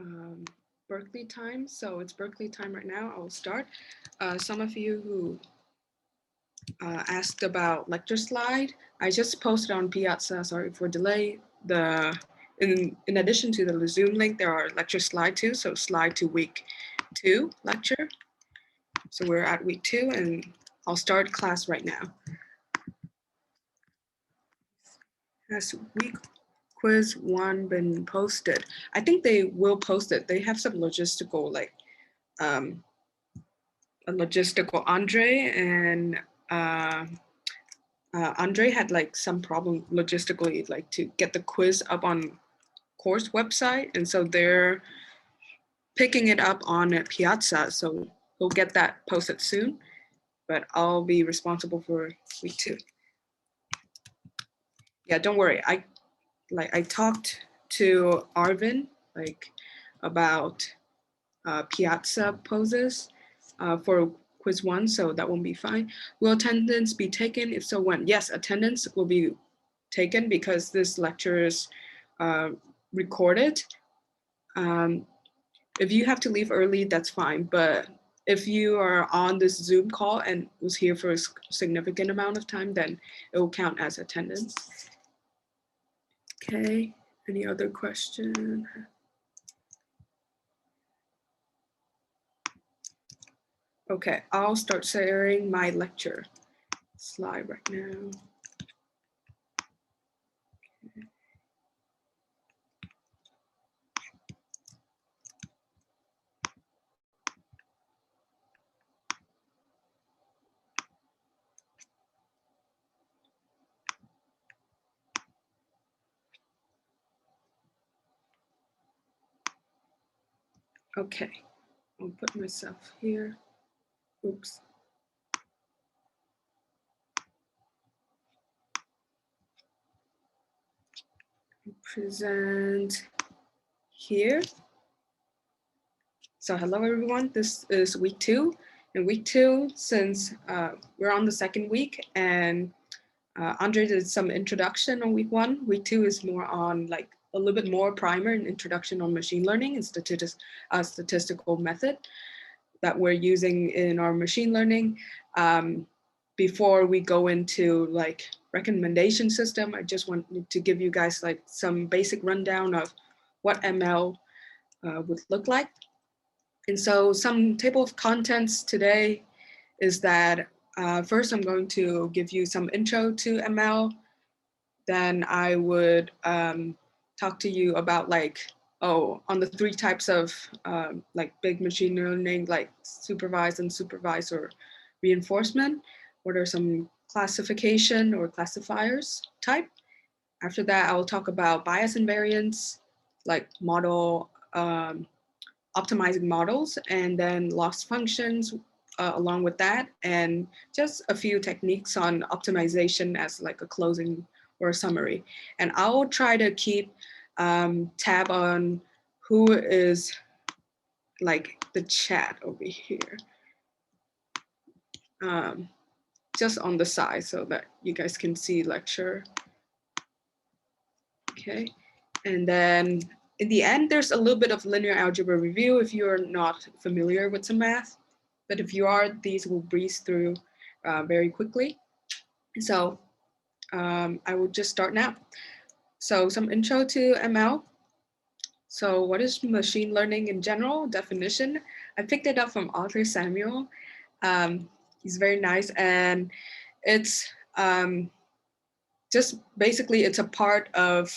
um, Berkeley time. So it's Berkeley time right now. I will start. Some of you who asked about lecture slide, I just posted on Piazza, sorry for delay. In addition to the Zoom link, there are lecture slide too. So slide to week 2 lecture. So we're at week 2 and I'll start class right now. Has week quiz 1 been posted? I think they will post it. They have some logistical, like a logistical Andre, and Andre had like some problem logistically, like to get the quiz up on course website. And so they're picking it up on Piazza. So we'll get that posted soon, but I'll be responsible for week 2. Yeah, don't worry. I talked to Arvin like about Piazza poses for quiz 1, so that won't be fine. Will attendance be taken? If so, when? Yes, attendance will be taken because this lecture is recorded. If you have to leave early, that's fine. But if you are on this Zoom call and was here for a significant amount of time, then it will count as attendance. Okay, any other question? Okay, I'll start sharing my lecture slide right now. Okay, I'll put myself here. Oops. Present here. So hello everyone, this is week 2. In week 2, since we're on the second week and Andre did some introduction on week 1, week 2 is more on like a little bit more primer and introduction on machine learning and statistical method that we're using in our machine learning. Before we go into like recommendation system, I just wanted to give you guys like some basic rundown of what ML would look like. And so some table of contents today is that first I'm going to give you some intro to ML. Then I would talk to you about like, on the 3 types of like big machine learning, like supervised, unsupervised, or reinforcement. What are some classification or classifiers type? After that, I will talk about bias and variance, like model, optimizing models, and then loss functions along with that, and just a few techniques on optimization as like a closing or a summary. And I'll try to keep tab on who is like the chat over here, just on the side so that you guys can see lecture. Okay, and then in the end, there's a little bit of linear algebra review if you're not familiar with some math. But if you are, these will breeze through very quickly. So I will just start now. So some intro to ML. So what is machine learning in general? Definition. I picked it up from Arthur Samuel. He's very nice, and it's just basically it's a part of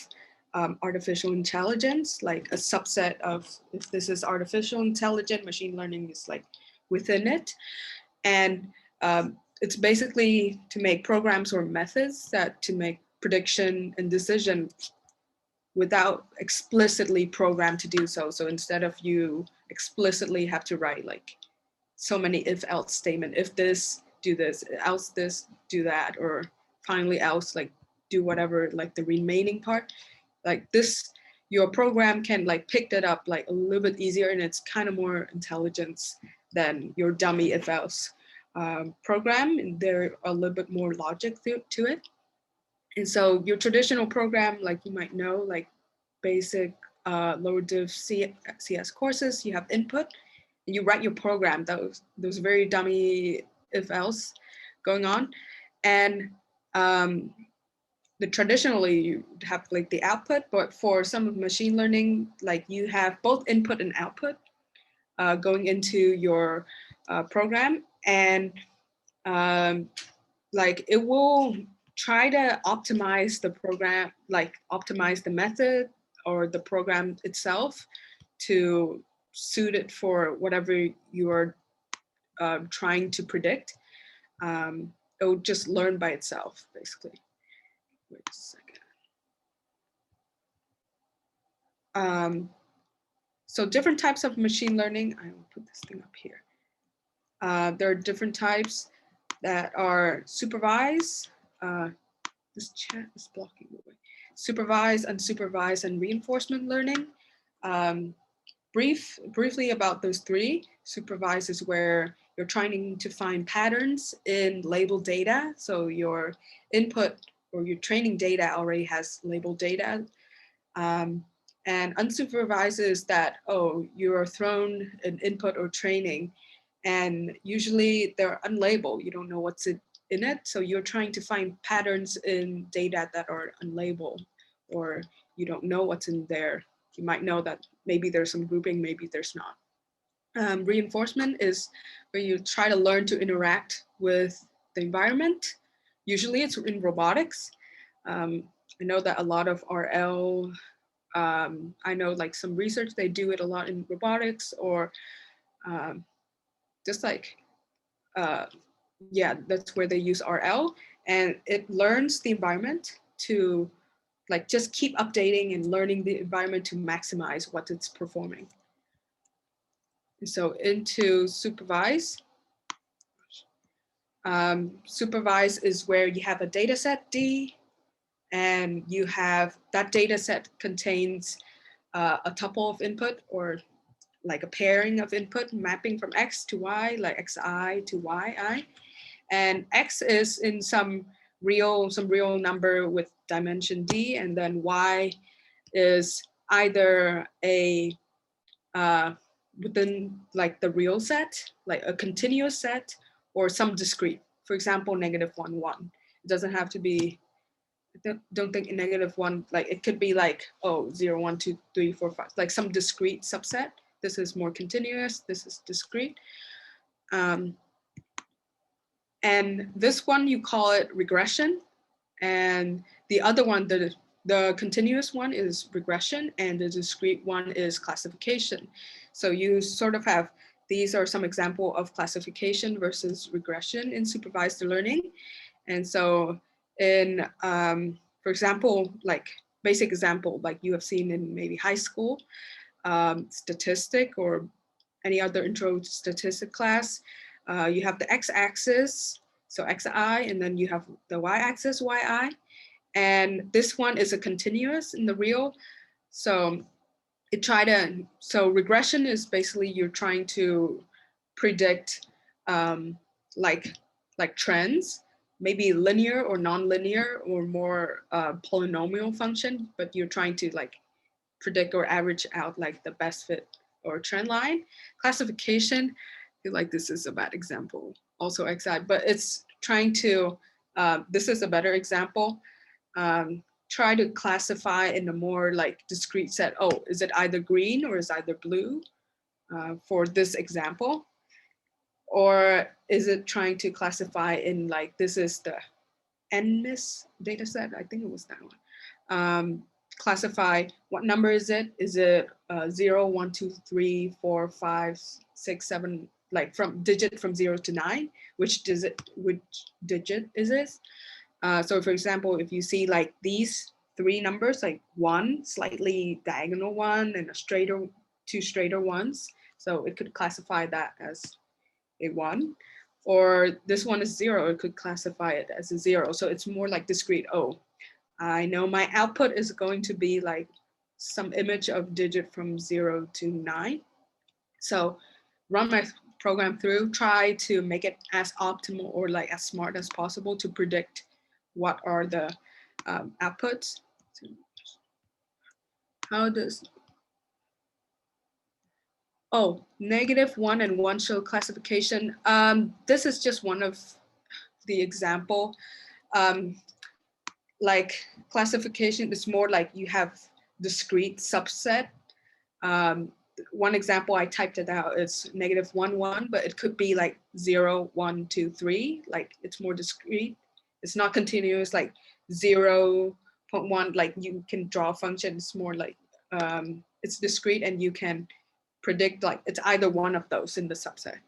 artificial intelligence, like a subset of, if this is artificial intelligence, machine learning is like within it. And it's basically to make programs or methods that to make prediction and decision without explicitly programmed to do so. So instead of you explicitly have to write like so many if else statement, if this, do this, else this, do that, or finally else, like do whatever, like the remaining part, like this, your program can like pick that up like a little bit easier, and it's kind of more intelligence than your dummy if else program. And there are a little bit more logic to it. And so your traditional program, like you might know, like basic lower div CS courses, you have input, and you write your program. Those very dummy if else going on. And traditionally you have like the output, but for some of machine learning, like you have both input and output going into your program. And like it will try to optimize the program, like optimize the method or the program itself to suit it for whatever you are trying to predict. It will just learn by itself, basically. Wait a second. So different types of machine learning. I will put this thing up here. There are different types that are supervised. This chat is blocking the way. Supervised, unsupervised, and reinforcement learning. Briefly about those three. Supervised is where you're trying to find patterns in labeled data. So your input or your training data already has labeled data. And unsupervised is that, oh, you're thrown an input or training, and usually they're unlabeled. You don't know what's in it. So you're trying to find patterns in data that are unlabeled, or you don't know what's in there. You might know that maybe there's some grouping, maybe there's not. Reinforcement is where you try to learn to interact with the environment. Usually it's in robotics. I know that a lot of RL, I know like some research, they do it a lot in robotics, or just like, yeah, that's where they use RL, and it learns the environment to like just keep updating and learning the environment to maximize what it's performing. And so into supervise. Supervise is where you have a data set D, and you have that data set contains a tuple of input, or like a pairing of input mapping from X to Y, like Xi to Yi. And X is in some real number with dimension D, and then Y is either a within like the real set, like a continuous set, or some discrete. For example, -1, 1. It doesn't have to be, I don't think -1, like it could be like, oh, 0, 1, 2, 3, 4, 5, like some discrete subset. This is more continuous, this is discrete. And this one, you call it regression. And the other one, the continuous one is regression, and the discrete one is classification. So you sort of have, these are some example of classification versus regression in supervised learning. And so in, for example, like basic example, like you have seen in maybe high school, statistic or any other intro to statistic class, you have the x-axis, so xi, and then you have the y-axis, yi. And this one is a continuous in the real. So so regression is basically you're trying to predict like trends, maybe linear or non-linear or more polynomial function, but you're trying to like predict or average out like the best fit or trend line. Classification, I feel like this is a bad example, also XI, but it's trying to, this is a better example, try to classify in a more like discrete set. Oh, is it either green or is it either blue for this example? Or is it trying to classify in like, this is the NMIS data set, I think it was that one. Classify what number is it? Is it 0, 1, 2, 3, 4, 5, 6, 7, like from digit from 0 to 9? Which digit is this? So for example, if you see like these three numbers, like 1, slightly diagonal 1, and two straighter ones, so it could classify that as a 1. Or this one is 0, it could classify it as a 0. So it's more like discrete. Oh, I know my output is going to be like some image of digit from 0 to 9. So run my program through, try to make it as optimal or like as smart as possible to predict what are the outputs. How does Oh, -1 and 1 show classification. This is just one of the example. Like classification is more like you have discrete subset. One example I typed it out is -1, 1, but it could be like 0, 1, 2, 3. Like it's more discrete. It's not continuous like 0.1. Like you can draw a function. It's more like it's discrete and you can predict like it's either one of those in the subset.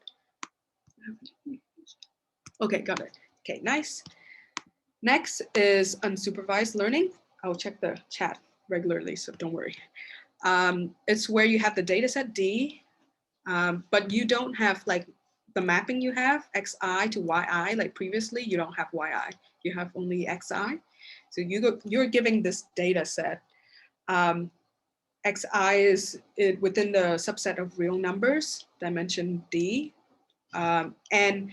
Okay, got it. Okay, nice. Next is unsupervised learning. I'll check the chat regularly, so don't worry. It's where you have the data set D, but you don't have like the mapping you have xi to yi, like previously you don't have yi, you have only xi. So you're giving this data set. Xi is within the subset of real numbers, dimension D, and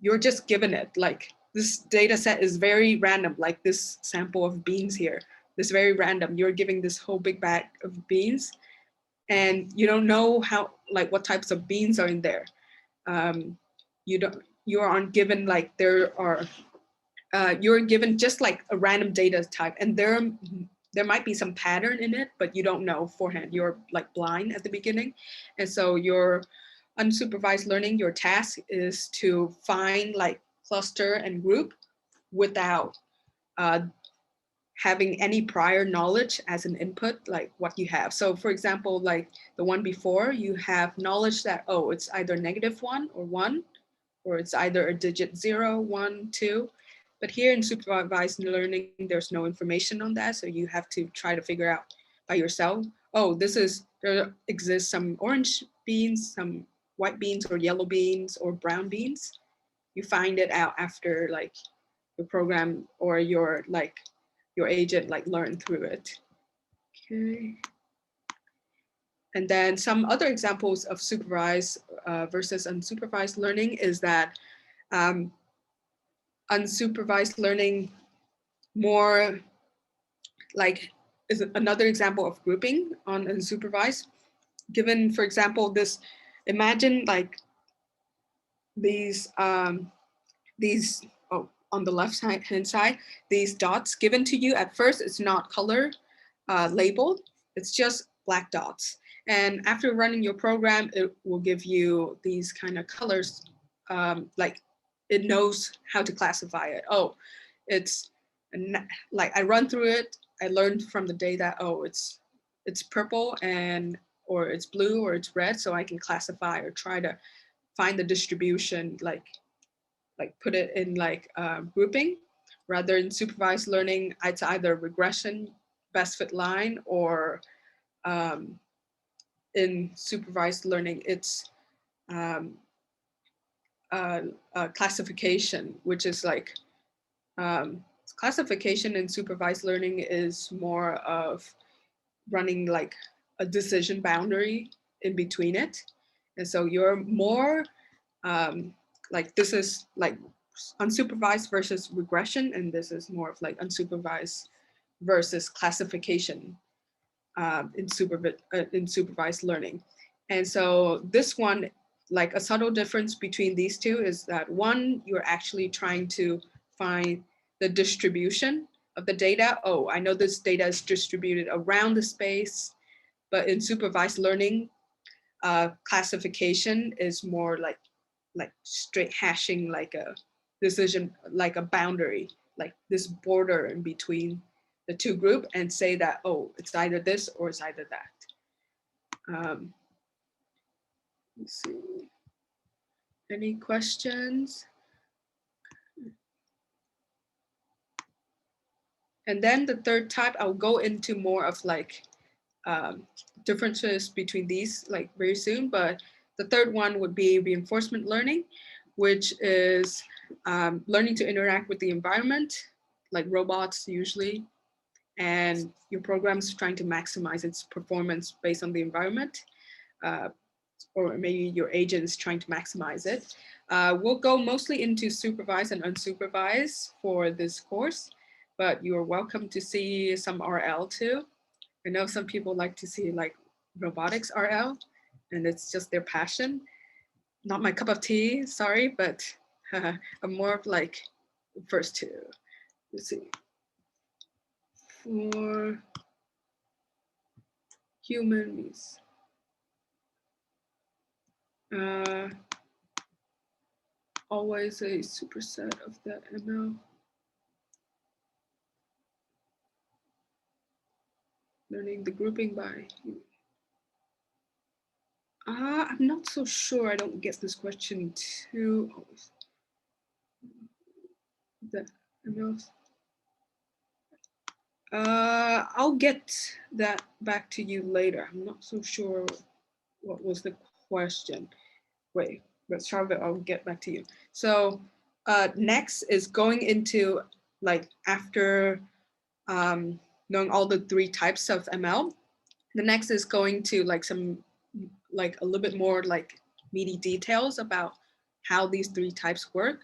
you're just given it like this data set is very random, like this sample of beans here, this very random. You're giving this whole big bag of beans and you don't know how, like what types of beans are in there. You aren't given like there are, you're given just like a random data type and there might be some pattern in it, but you don't know beforehand. You're like blind at the beginning. And so your unsupervised learning, your task is to find like cluster and group without having any prior knowledge as an input, like what you have. So for example, like the one before, you have knowledge that, oh, it's either -1 or 1, or it's either a digit 0, 1, 2. But here in supervised learning, there's no information on that. So you have to try to figure out by yourself, oh, there exists some orange beans, some white beans or yellow beans or brown beans. You find it out after like your program or your agent like learn through it. Okay. And then some other examples of supervised versus unsupervised learning is that unsupervised learning more like is another example of grouping on unsupervised. Given, for example, this, imagine like these on the left hand side, these dots given to you at first, it's not color labeled, it's just black dots. And after running your program, it will give you these kind of colors, like it knows how to classify it. Oh, it's like I run through it, I learned from the data, oh, it's purple and or it's blue or it's red, so I can classify or try to find the distribution, like put it in like grouping. Rather than supervised learning, it's either regression, best fit line, or in supervised learning, it's classification, which is like classification in supervised learning is more of running like a decision boundary in between it. And so you're more like this is like unsupervised versus regression, and this is more of like unsupervised versus classification in supervised learning. And so this one, like a subtle difference between these two is that one, you're actually trying to find the distribution of the data. Oh, I know this data is distributed around the space, but in supervised learning, classification is more like straight hashing, like a decision, like a boundary, like this border in between the two group, and say that, oh, it's either this or it's either that. Let's see. Any questions? And then the third type, I'll go into more of like differences between these like very soon, but the third one would be reinforcement learning, which is learning to interact with the environment, like robots usually, and your program's trying to maximize its performance based on the environment, or maybe your agent is trying to maximize it. We'll go mostly into supervised and unsupervised for this course, but you're welcome to see some RL too. I know some people like to see like robotics RL, and it's just their passion. Not my cup of tea, sorry, but I'm more of like the first two. Let's see. For humans, always a superset of the ML. Learning the grouping by. I'm not so sure. I don't get this question too. The MLs. I'll get that back to you later. I'm not so sure what was the question. Wait, but Charlotte, I'll get back to you. So next is going into like after knowing all the three types of ML. The next is going to like some like a little bit more like meaty details about how these three types work.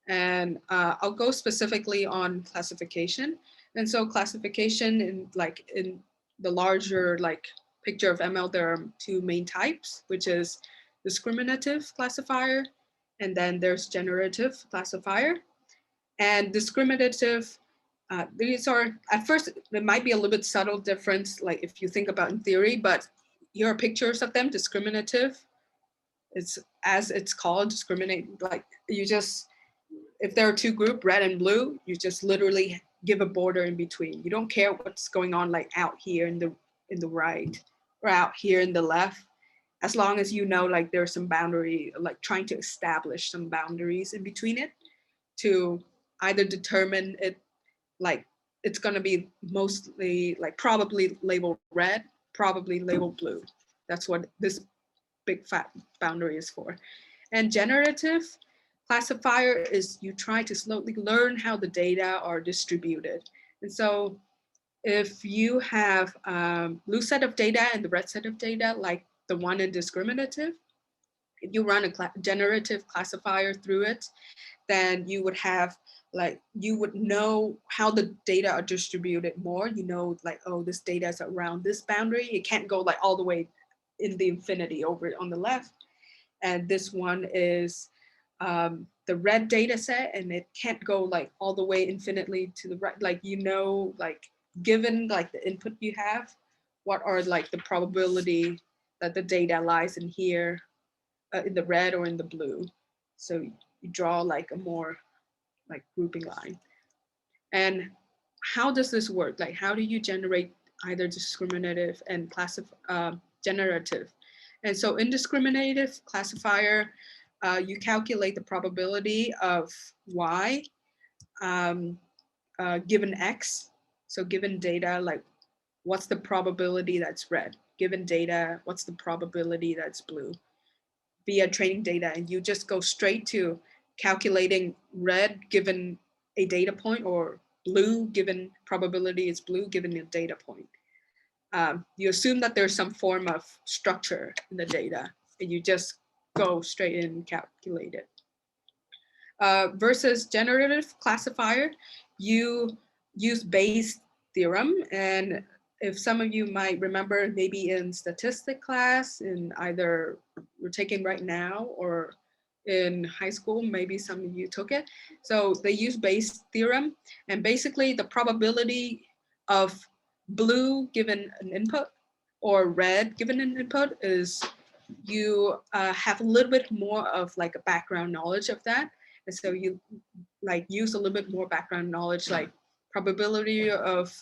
And I'll go specifically on classification. And so classification in the larger like picture of ML, there are two main types, which is discriminative classifier, and then there's generative classifier. And discriminative, these are, at first, there might be a little bit subtle difference, like if you think about in theory, but here are pictures of them. Discriminative, it's as it's called, discriminate, like you just, if there are two groups, red and blue, you just literally give a border in between. You don't care what's going on like out here in the right or out here in the left, as long as you know like there's some boundary, like trying to establish some boundaries in between it to either determine it, like it's going to be mostly like probably labeled red, probably labeled blue. That's what this big fat boundary is for. And generative classifier is you try to slowly learn how the data are distributed. And so if you have blue set of data and the red set of data, like the one in discriminative, if you run a generative classifier through it, then you would have like, you would know how the data are distributed more. You know, like, oh, this data is around this boundary. It can't go like all the way in the infinity over on the left. And this one is the red data set, and it can't go like all the way infinitely to the right. Like, you know, like given like the input you have, what are like the probability that the data lies in here, in the red or in the blue. So you draw like a more like grouping line. And how does this work? Like, how do you generate either discriminative and generative? And so in discriminative classifier, you calculate the probability of Y given X. So given data, like what's the probability that's red? Given data, what's the probability that's blue? Via training data, and you just go straight to calculating red given a data point, or blue given probability is blue given a data point. You assume that there's some form of structure in the data, and you just go straight in and calculate it. Versus generative classifier, you use Bayes' theorem. And if some of you might remember, maybe in statistics class, in either we're taking right now or in high school, maybe some of you took it. So they use Bayes' theorem, and basically the probability of blue given an input or red given an input is you have a little bit more of like a background knowledge of that. And so you like use a little bit more background knowledge, like probability of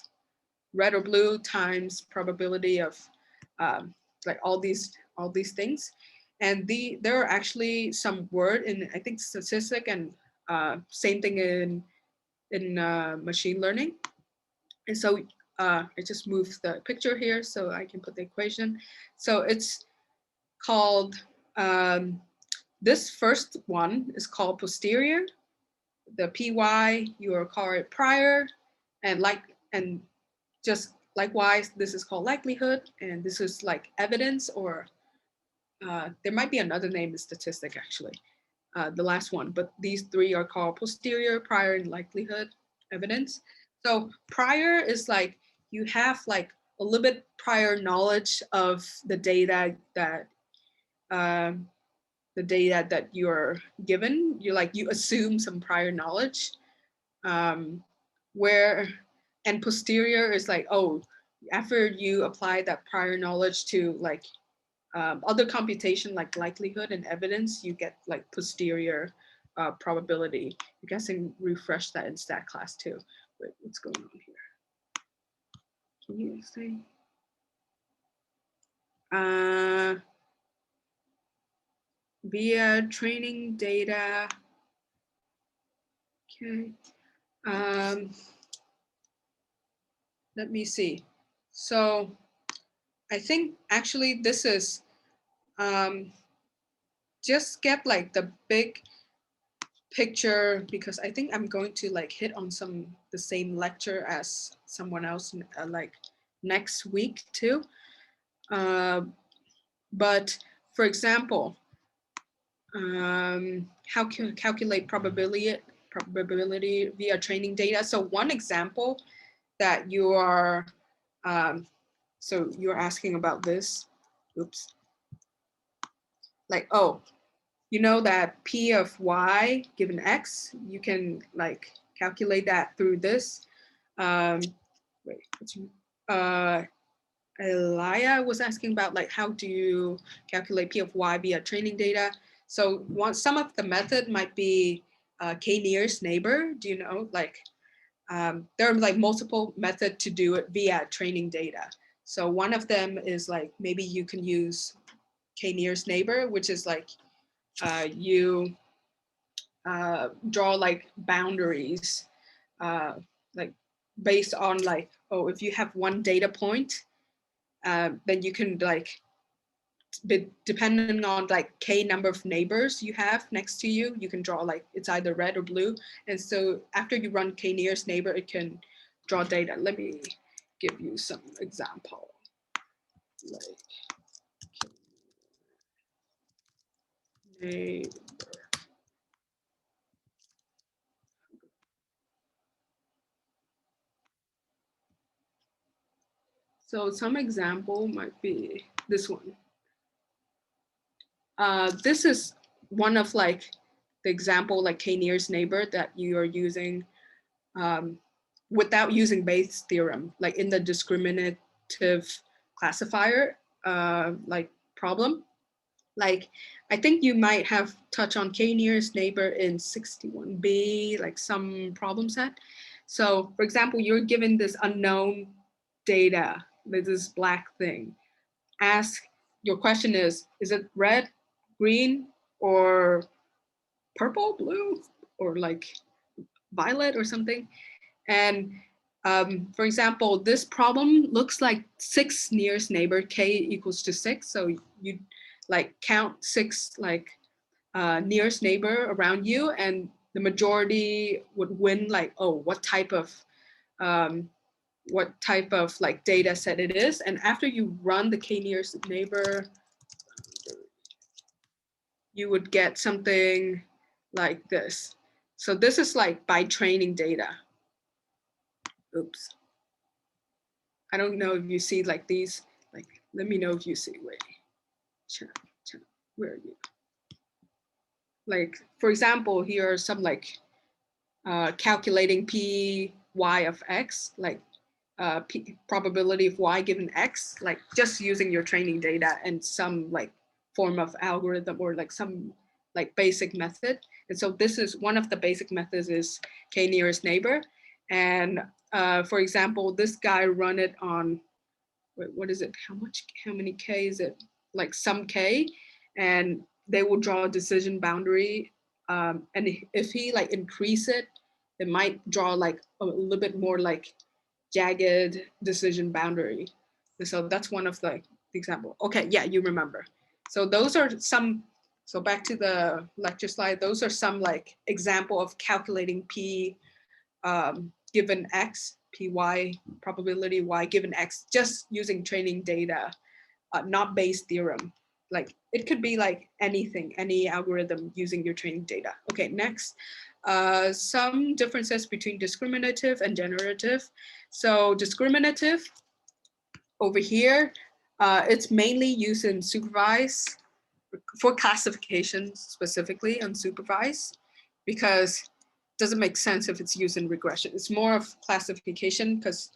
red or blue times probability of like all these things. And there are actually some word in, I think, statistic, and same thing in machine learning. And so I just moved the picture here so I can put the equation. So it's called, this first one is called posterior. The PY, you will call it prior, and just likewise, this is called likelihood, and this is like evidence, or there might be another name in statistic actually, the last one, but these three are called posterior, prior, and likelihood evidence. So prior is like, you have like a little bit prior knowledge of the data that the data that you're given. You assume some prior knowledge, where and posterior is like, oh, after you apply that prior knowledge to like other computation like likelihood and evidence, you get like posterior probability. You guys can refresh that in stat class too. Wait, what's going on here? Can you say? Via training data. Okay. Let me see. So I think actually this is just get like the big picture, because I think I'm going to like hit on the same lecture as someone else like next week too. But for example, how can calculate probability via training data? So one example that you are, so you're asking about this, oops. Like, oh, you know that P of Y given X, you can like calculate that through this. Wait, Elia was asking about like, how do you calculate P of Y via training data? So some of the method might be K nearest neighbor. Do you know, like, there are like multiple methods to do it via training data. So one of them is like, maybe you can use K nearest neighbor, which is like, you draw like boundaries, like based on like, oh, if you have one data point, then you can like, depending on like K number of neighbors you have next to you, you can draw like, it's either red or blue. And so after you run K nearest neighbor, it can draw data. Let me give you some example. Like neighbor. So some example might be this one. This is one of like the example like K nearest neighbor that you are using without using Bayes' theorem, like in the discriminative classifier like problem. Like, I think you might have touched on K nearest neighbor in 61B, like some problem set. So for example, you're given this unknown data, this black thing. Your question is it red, green, or purple, blue, or like violet or something? And for example, this problem looks like 6 nearest neighbor, K equals to 6. So you like count 6 like nearest neighbor around you, and the majority would win like, oh, what type of like data set it is. And after you run the K nearest neighbor, you would get something like this. So this is like by training data. Oops. I don't know if you see like these, like, let me know if you see, wait, chat, where are you? Like, for example, here are some like calculating P, Y of X, like probability of Y given X, like just using your training data and some like form of algorithm or like some like basic method. And so this is one of the basic methods is K nearest neighbor. And for example, this guy run it on, wait, what is it? How many K is it? Like some K, and they will draw a decision boundary. And if he like increase it, it might draw like a little bit more like jagged decision boundary. And so that's one of the example. Okay, yeah, you remember. So those are some, so back to the lecture slide, those are some like example of calculating P given X, PY, probability Y given X, just using training data, not Bayes' theorem. Like it could be like anything, any algorithm using your training data. Okay, next. Some differences between discriminative and generative. So discriminative over here, it's mainly used in supervised for classification specifically unsupervised, because it doesn't make sense if it's used in regression. It's more of classification because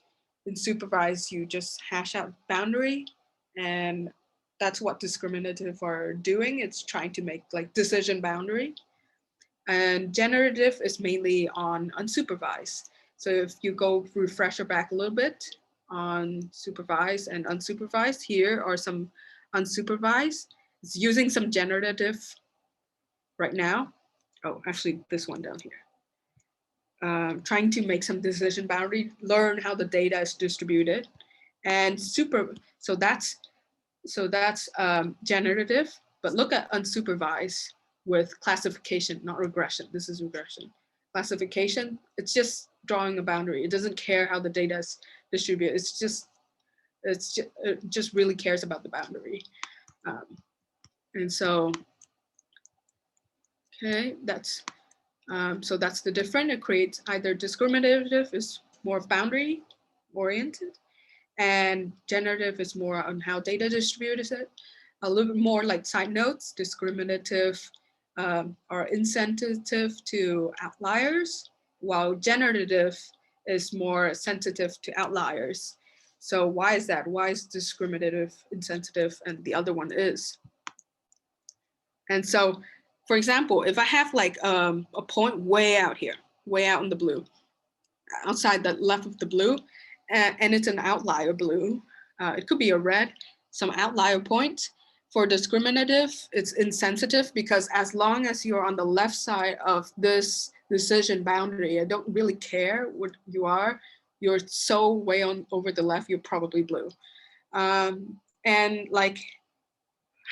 in supervised you just hash out boundary, and that's what discriminative are doing. It's trying to make like decision boundary. And generative is mainly on unsupervised. So if you go refresher back a little bit on supervised and unsupervised, here are some unsupervised. It's using some generative right now. Oh, actually this one down here. Trying to make some decision boundary, learn how the data is distributed, and so that's generative. But look at unsupervised with classification, not regression. This is regression. Classification, it's just drawing a boundary. It doesn't care how the data is distributed. It just really cares about the boundary. And so, okay, so that's the difference. It creates either discriminative is more boundary oriented, and generative is more on how data distributed it. A little bit more like side notes, discriminative are insensitive to outliers, while generative is more sensitive to outliers. So why is that? Why is discriminative insensitive and the other one is? And so, for example, if I have like a point way out here, way out in the blue, outside the left of the blue, and it's an outlier blue, it could be a red, some outlier point. For discriminative, it's insensitive because as long as you're on the left side of this decision boundary, I don't really care what you are. You're so way on over the left, you're probably blue. And like,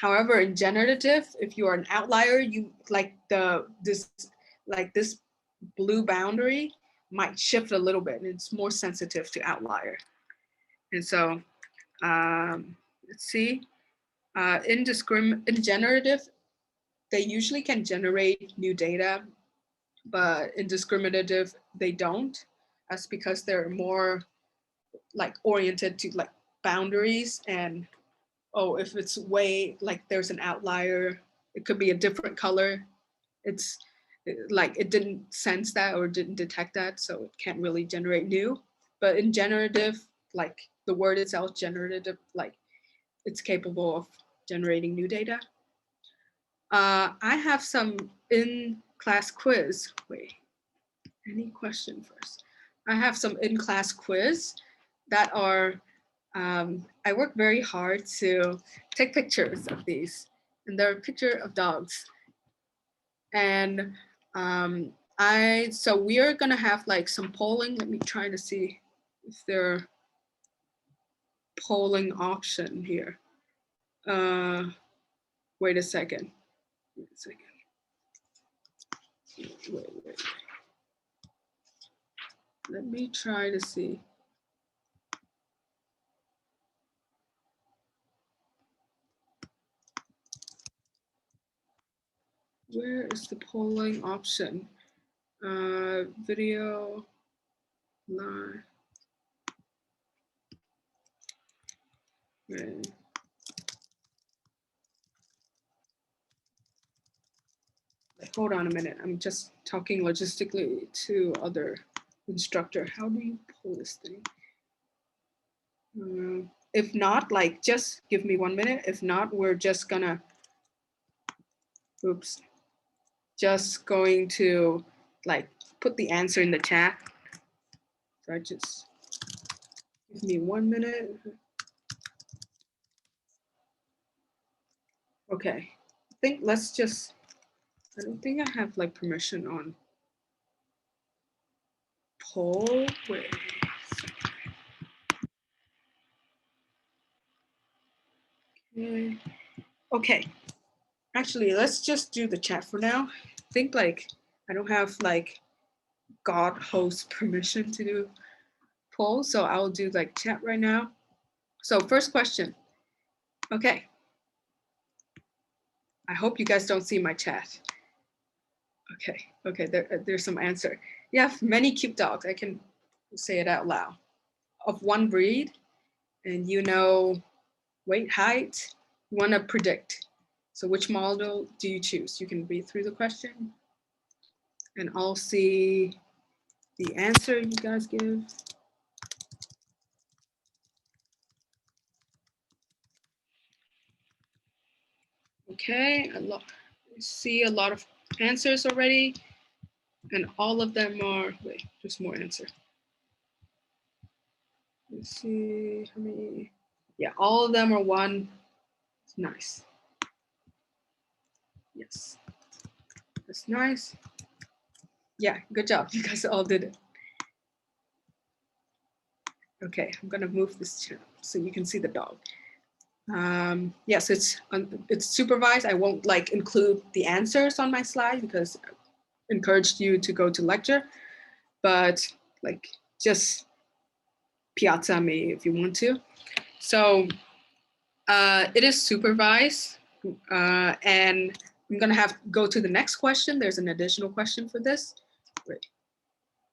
however, in generative, if you are an outlier, you like this blue boundary might shift a little bit, and it's more sensitive to outlier. And so, let's see. In generative, they usually can generate new data, but in discriminative, they don't. That's because they're more like oriented to like boundaries, and oh, if it's way like there's an outlier, it could be a different color. It's like it didn't sense that or didn't detect that, so it can't really generate new. But in generative, like the word itself, generative, like it's capable of generating new data. I have some in-class quiz. Wait, any question first? I have some in-class quiz that are, I work very hard to take pictures of these, and they're a picture of dogs. And so we are gonna have like some polling. Let me try to see if there are polling option here. Wait a second. Wait. Let me try to see. Where is the polling option? Video, live. Okay. Hold on a minute. I'm just talking logistically to other instructor. How do you pull this thing? If not, like just give me 1 minute. If not, we're just gonna, just going to like put the answer in the chat. So I just, give me 1 minute. Okay, I think let's just, I don't think I have like permission on poll. Wait. Okay, actually, let's just do the chat for now. I think like, I don't have like God host permission to do poll, so I'll do like chat right now. So first question. Okay. I hope you guys don't see my chat. Okay, there's some answer. Yeah, many cute dogs. I can say it out loud. Of one breed, and you know, weight, height, you want to predict. So which model do you choose? You can read through the question and I'll see the answer you guys give. Okay, see a lot of answers already, and all of them are, wait, there's more answer. Let's see how many, yeah, all of them are one. Nice. Yes, that's nice. Yeah, good job. You guys all did it. Okay, I'm gonna move this channel so you can see the dog. Yes, it's supervised. I won't like include the answers on my slide because I encouraged you to go to lecture, but like just piazza me if you want to. So it is supervised, and I'm gonna have to go to the next question. There's an additional question for this. Great.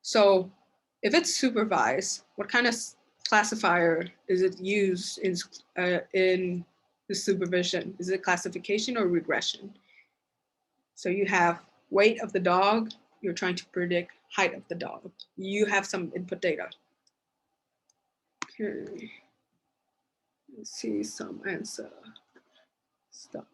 So if it's supervised, what kind of classifier is it used in the supervision? Is it classification or regression? So you have weight of the dog, you're trying to predict height of the dog. You have some input data. Okay, let's see some answer. Stop.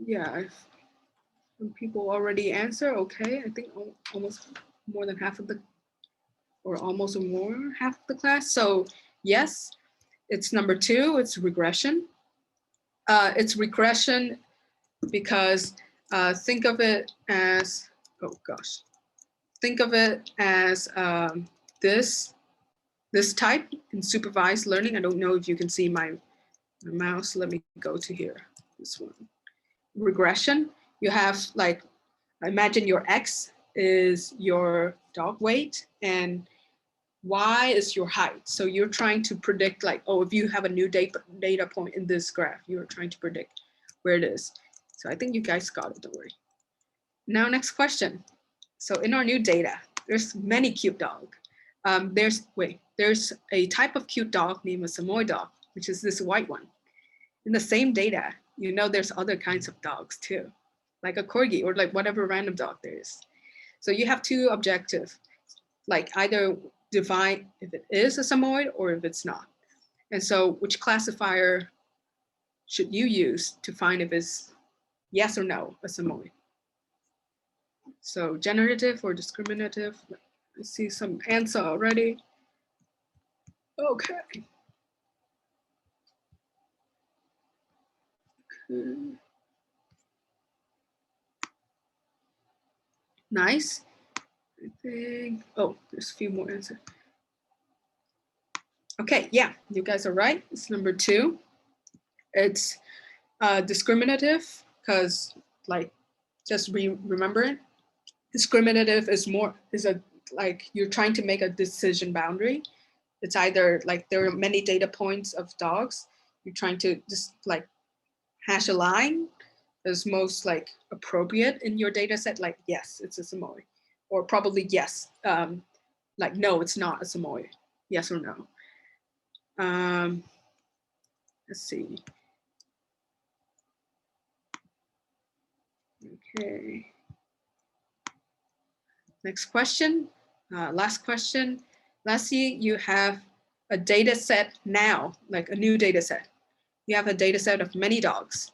Yeah, some people already answer. Okay, I think almost more than half of the, or almost more half of the class. So yes, it's number 2, it's regression. It's regression because think of it as, oh gosh, think of it as this type in supervised learning. I don't know if you can see my mouse. Let me go to here, this one. Regression, you have like, imagine your X is your dog weight and Y is your height. So you're trying to predict like, oh, if you have a new data point in this graph, you're trying to predict where it is. So I think you guys got it, don't worry. Now, next question. So in our new data, there's many cute dogs. There's a type of cute dog named a Samoyed dog, which is this white one. In the same data, you know there's other kinds of dogs too, like a corgi or like whatever random dog there is. So you have 2 objectives, like either define if it is a Samoyed or if it's not. And so which classifier should you use to find if it's yes or no a Samoyed? So generative or discriminative? I see some answer already. Okay. Nice. I think, oh, there's a few more answers. Okay, yeah, you guys are right. It's number 2. It's discriminative because, like, just remember it. Discriminative is like you're trying to make a decision boundary. It's either like there are many data points of dogs. You're trying to just like hash a line that's most like appropriate in your data set. Like, yes, it's a Samoyed, or probably yes. Like, no, it's not a Samoyed. Yes or no. Let's see. Okay. Next question, last question. Let's see, you have a data set now, like a new data set. You have a data set of many dogs.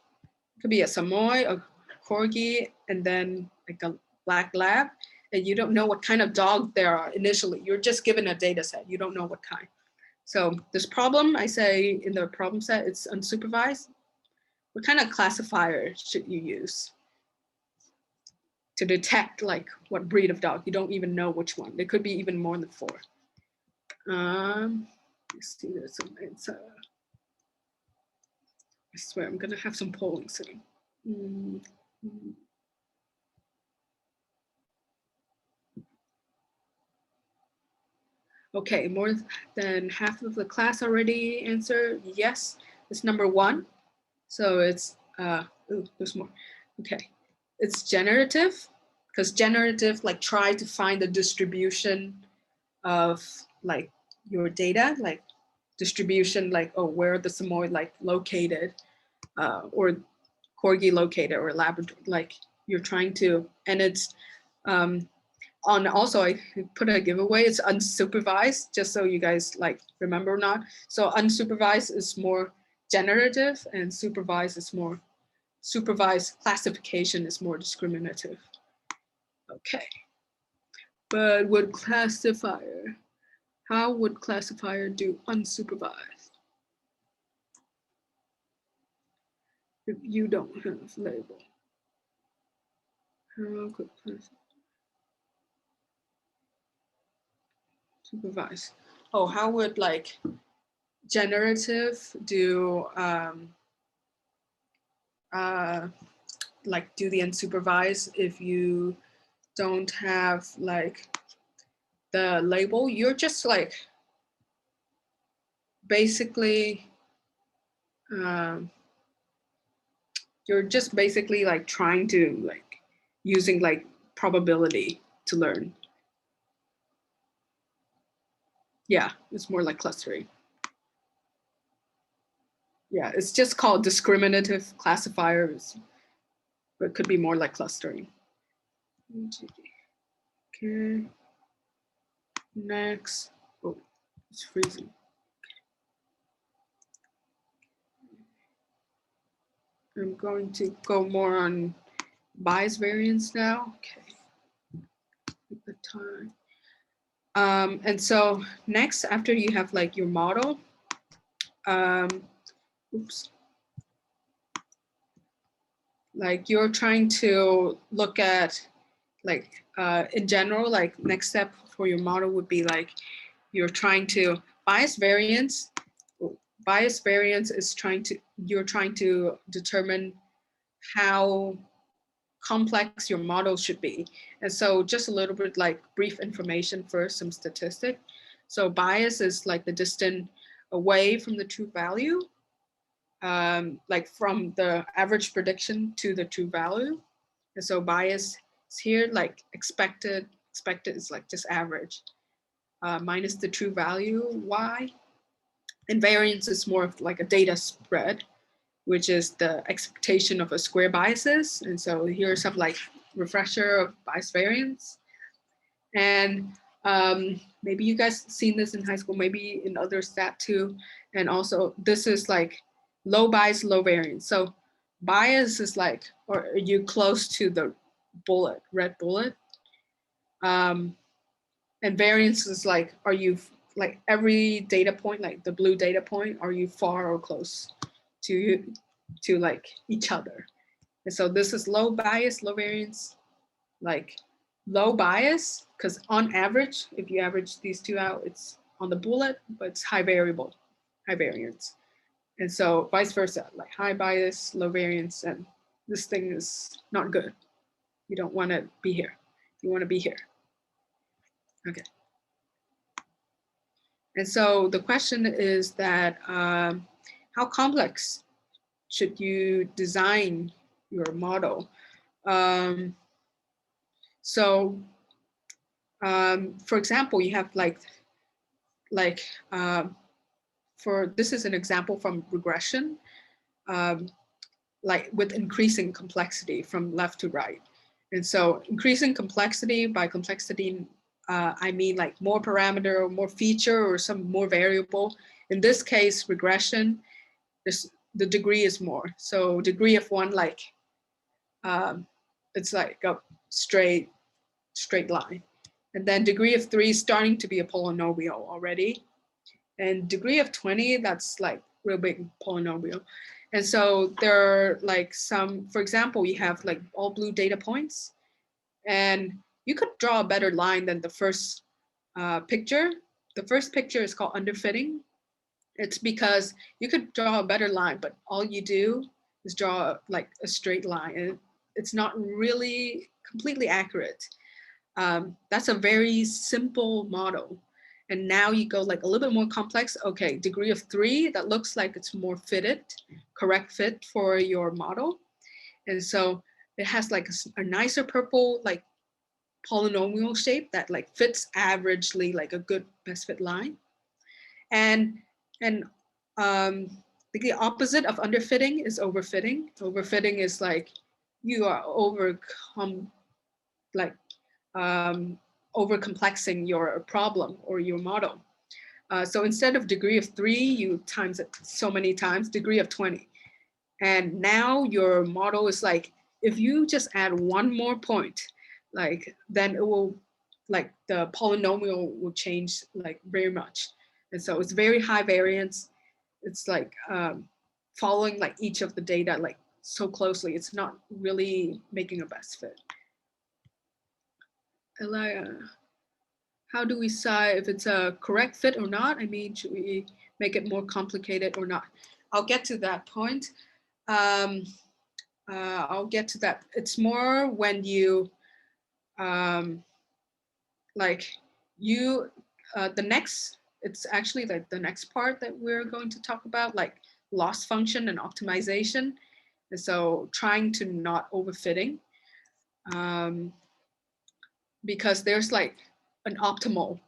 It could be a Samoyed, a Corgi, and then like a Black Lab. And you don't know what kind of dog there are initially. You're just given a data set. You don't know what kind. So this problem, I say in the problem set, it's unsupervised. What kind of classifier should you use to detect like what breed of dog? You don't even know which one. There could be even more than 4. Let's see, there's some answer. I swear I'm gonna have some polling soon. Okay, more than half of the class already answered yes. It's number 1. So it's, ooh, there's more. Okay, it's generative because generative like try to find the distribution of like your data, like distribution, like, oh, where the Samoyed like located, or Corgi located, or Labrador, like you're trying to, and it's on, also I put a giveaway, it's unsupervised, just so you guys like remember or not. So unsupervised is more generative, and supervised is more, supervised classification is more discriminative. Okay, but would classifier, how would classifier do unsupervised if you don't have label? How could supervise? Oh, how would like generative do like do the unsupervised if you don't have like the label? You're just like basically you're just basically like trying to like using like probability to learn. Yeah, it's more like clustering. Yeah, it's just called discriminative classifiers, but it could be more like clustering. Okay, next. Oh, it's freezing. I'm going to go more on bias variance now. Okay, take the time. And so next, after you have like your model, oops, like you're trying to look at like in general, like next step for your model would be like you're trying to bias variance. Bias variance is trying to, you're trying to determine how complex your model should be. And so just a little bit like brief information first, some statistic. So bias is like the distance away from the true value, like from the average prediction to the true value. And so bias is here, like expected is like just average, minus the true value, y. And variance is more of like a data spread, which is the expectation of a square biases. And so here's some like refresher of bias variance. And maybe you guys seen this in high school, maybe in other stat too. And also this is like low bias, low variance. So bias is like, or are you close to the bullet, red bullet? And variance is like, are you like every data point, like the blue data point, are you far or close to like each other? And so this is low bias, low variance, like low bias, because on average, if you average these two out, it's on the bullet, but it's high variable, high variance. And so vice versa, like high bias, low variance, and this thing is not good. You don't want to be here. You want to be here. Okay. And so the question is that how complex should you design your model? So for example, you have for this is an example from regression, like with increasing complexity from left to right. And so increasing complexity, by complexity, I mean like more parameter or more feature or some more variable. In this case, regression, the degree is more. So degree of one, like it's like a straight line. And then degree of 3 is starting to be a polynomial already. And degree of 20, that's like real big polynomial. And so there are like some, for example, you have like all blue data points, and you could draw a better line than the first picture. The first picture is called underfitting. It's because you could draw a better line, but all you do is draw like a straight line, and it's not really completely accurate. That's a very simple model. And now you go like a little bit more complex. Okay, degree of 3, that looks like it's more fitted, correct fit for your model. And so it has like a nicer purple, like polynomial shape that like fits averagely like a good best fit line. And the opposite of underfitting is overfitting. Overfitting is like you are overcomplexing your problem or your model. So instead of degree of 3, you times it so many times, degree of 20. And now your model is like, if you just add one more point, like then it will, like the polynomial will change like very much. And so it's very high variance. It's like following like each of the data like so closely. It's not really making a best fit. Elia, how do we decide if it's a correct fit or not? I mean, should we make it more complicated or not? I'll get to that point. I'll get to that. It's more when you, it's actually like the next part that we're going to talk about, like loss function and optimization. And so trying to not overfitting, because there's like an optimal.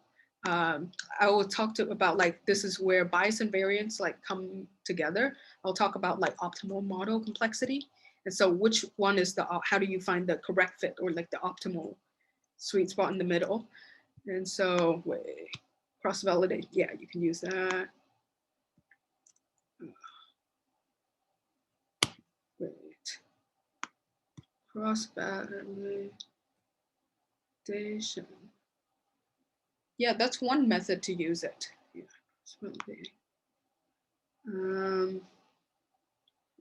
I will talk about like, this is where bias and variance like come together. I'll talk about like optimal model complexity. And so which one is how do you find the correct fit or like the optimal sweet spot in the middle? And so wait, cross-validate, yeah, you can use that. Wait, cross-validation. Yeah, that's one method to use it. Yeah.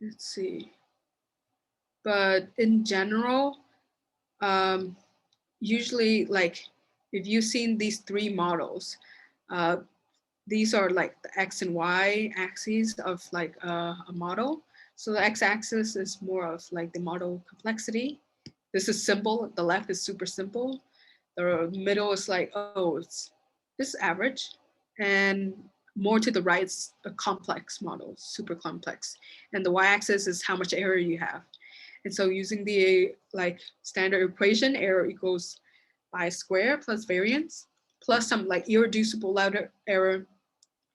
Let's see. But in general, usually like if you've seen these 3 models, these are like the X and Y axes of like a model. So the X axis is more of like the model complexity. This is simple. The left is super simple. The middle is like, oh, it's average. And more to the right, it's a complex model, super complex. And the y-axis is how much error you have. And so using the like standard equation, error equals bias square plus variance, plus some like irreducible error.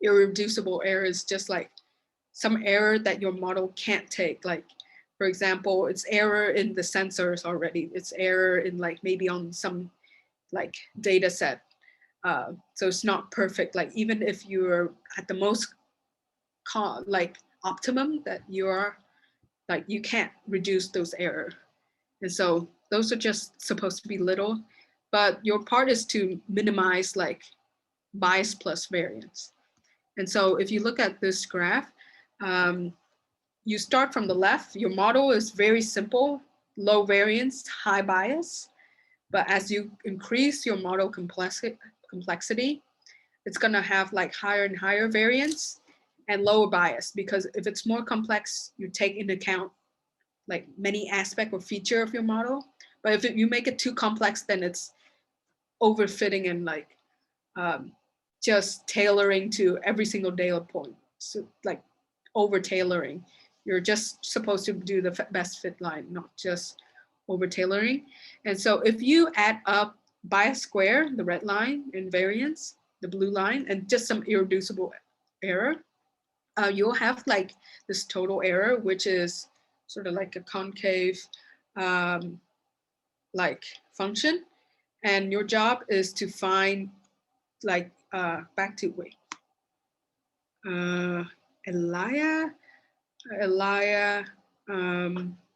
Irreducible error is just like some error that your model can't take. Like, for example, it's error in the sensors already. It's error in like maybe on some like data set. So it's not perfect. Like even if you're at the most like optimum that you are, like you can't reduce those error. And so those are just supposed to be little, but your part is to minimize like bias plus variance. And so if you look at this graph, you start from the left, your model is very simple, low variance, high bias. But as you increase your model complexity, it's gonna have like higher and higher variance and lower bias, because if it's more complex, you take into account like many aspect or feature of your model. But if you make it too complex, then it's overfitting and like just tailoring to every single data point. So like over tailoring. You're just supposed to do the best fit line, not just over tailoring. And so if you add up bias square, the red line, and variance, the blue line, and just some irreducible error, you'll have like this total error, which is sort of like a concave like function. And your job is to find like back to wait. Elia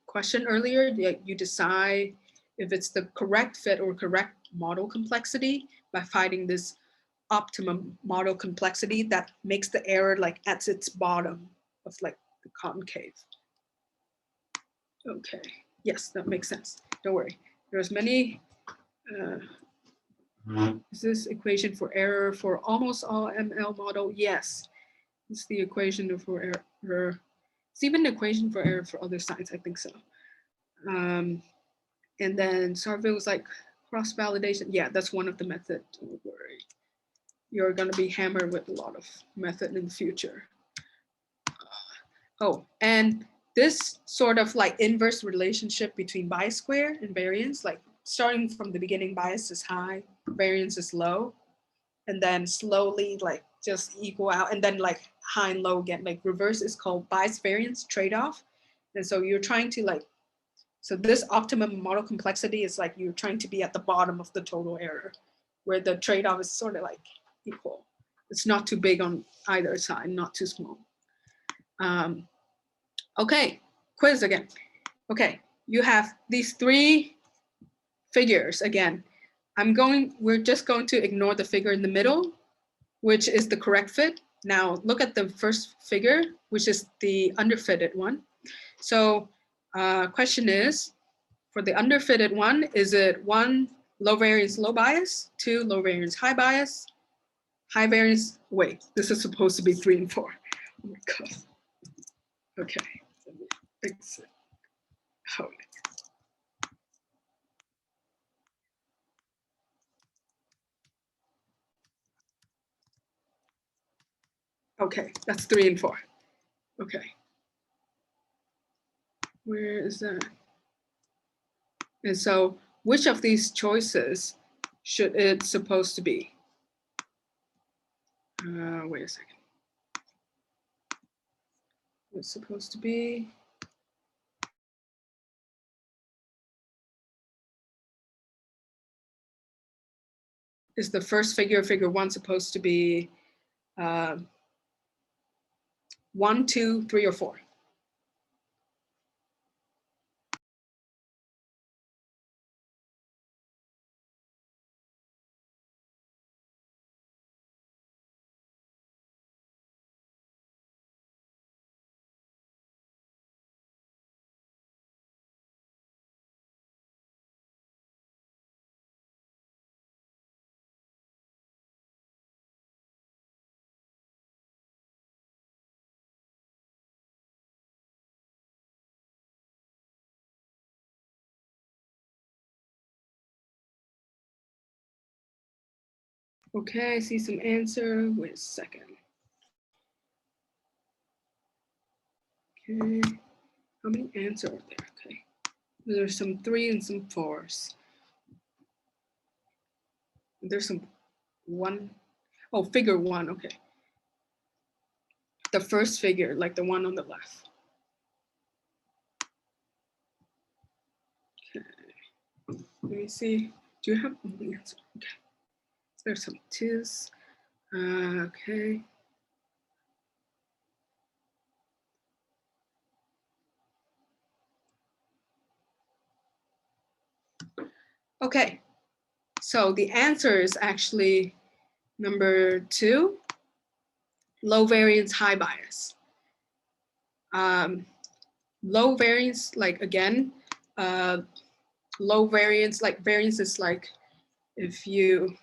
question earlier, you decide if it's the correct fit or correct model complexity by finding this optimum model complexity that makes the error like at its bottom of like the concave. Okay, yes, that makes sense. Don't worry. There's many, is this equation for error for almost all ML model? Yes, it's the equation for error. It's even the equation for error for other signs, I think so. And then Sarville was like cross-validation. Yeah, that's one of the methods. Don't worry. You're going to be hammered with a lot of method in the future. Oh, and this sort of like inverse relationship between bias square and variance, like starting from the beginning, bias is high, variance is low, and then slowly like just equal out, and then like high and low again. Like reverse is called bias variance trade-off. And so you're trying to like, so this optimum model complexity is like you're trying to be at the bottom of the total error, where the trade-off is sort of like equal. It's not too big on either side, not too small. Okay, quiz again. Okay, you have these three figures again. We're just going to ignore the figure in the middle, which is the correct fit. Now look at the first figure, which is the underfitted one. So question is, for the underfitted one, is it 1, low variance, low bias, 2, low variance, high bias, high variance, wait, this is supposed to be 3 and 4. Oh my God. Okay, let me fix it. Hold it. Okay, that's 3 and 4. Okay. Where is that? And so which of these choices should it supposed to be? Wait a second. It's supposed to be. Is the first figure, figure 1, supposed to be 1, 2, 3, or 4? Okay, I see some answer. Wait a second. Okay, how many answers are there? Okay, there's some 3 and some 4s. There's some 1. Oh, figure 1. Okay, the first figure, like the one on the left. Okay, let me see. Do you have the answer? Okay, there's some 2s. Okay. Okay, so the answer is actually number 2, low variance, high bias. Low variance, like again, low variance, like variance is like if you,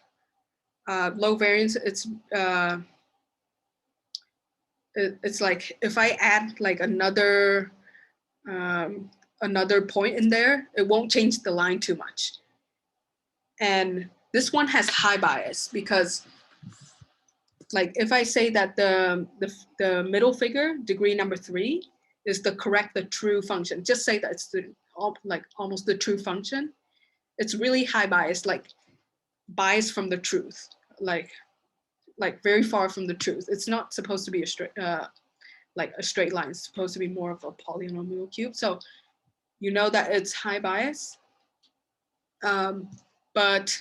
low variance, it's like if I add like another point in there, it won't change the line too much. And this one has high bias because like if I say that the middle figure, degree number 3, is the correct, the true function, just say that it's the like almost the true function, it's really high bias, like bias from the truth, like very far from the truth. It's not supposed to be a straight like a straight line. It's supposed to be more of a polynomial cube. So you know that it's high bias. But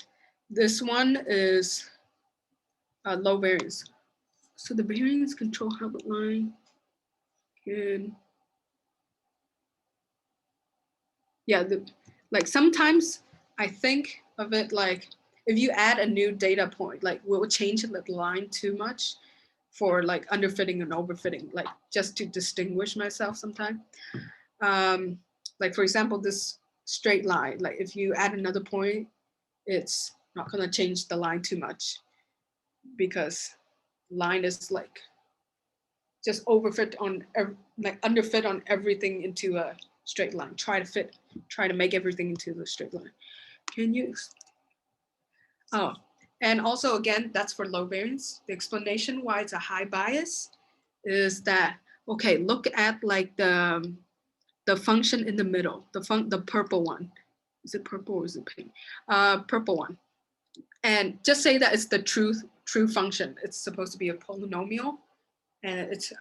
this one is low variance. So the variance control Hilbert line can, yeah, like sometimes I think of it like if you add a new data point, like we'll change the line too much for like underfitting and overfitting, like just to distinguish myself sometimes. Like for example, this straight line, like if you add another point, it's not gonna change the line too much because line is like just overfit on, like underfit on everything into a straight line. Try to make everything into the straight line. Can you? Oh, and also again, that's for low variance. The explanation why it's a high bias is that, okay, look at like the function in the middle, the purple one. Is it purple or is it pink? Purple one. And just say that it's the true function. It's supposed to be a polynomial, and it's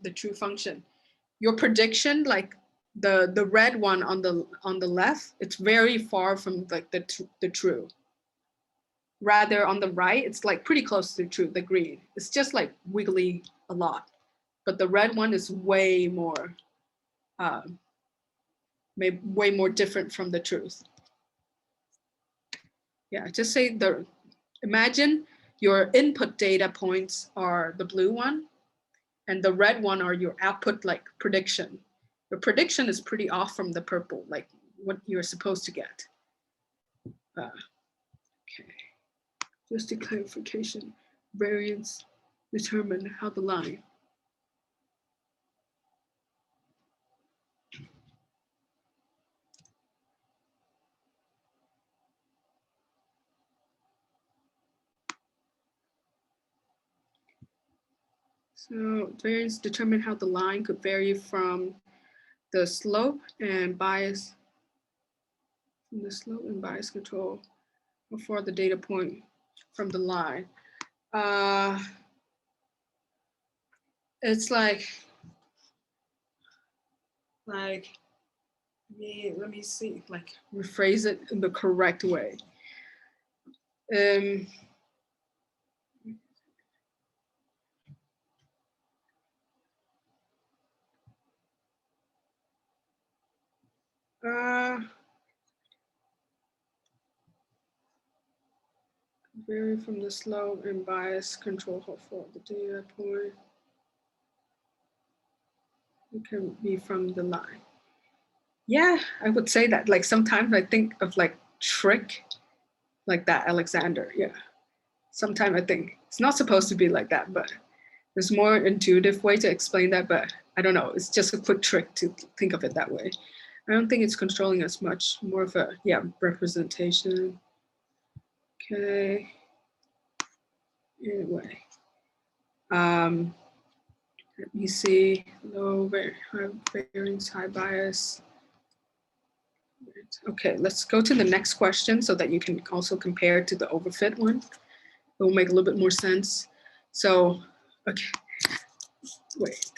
the true function. Your prediction, like the red one on the left, it's very far from like the true. Rather on the right, it's like pretty close to true. The green, it's just like wiggly a lot, but the red one is way more, way more different from the truth. Yeah, just say imagine your input data points are the blue one, and the red one are your output like prediction. Your prediction is pretty off from the purple, like what you're supposed to get. Okay, just a clarification. Variance determine how the line. So variance determine how the line could vary from the slope and bias, from the slope and bias control before the data point from the line. It's like let me see, like rephrase it in the correct way. Vary from the slope and bias control for the data point. It can be from the line. Yeah, I would say that. Like sometimes I think of like trick, like that, Alexander. Yeah. Sometimes I think it's not supposed to be like that, but there's more intuitive way to explain that. But I don't know. It's just a quick trick to think of it that way. I don't think it's controlling as much. More of a representation. Okay. Anyway. Let me see, low variance, high bias. Okay, let's go to the next question so that you can also compare to the overfit one. It will make a little bit more sense. So, okay, wait.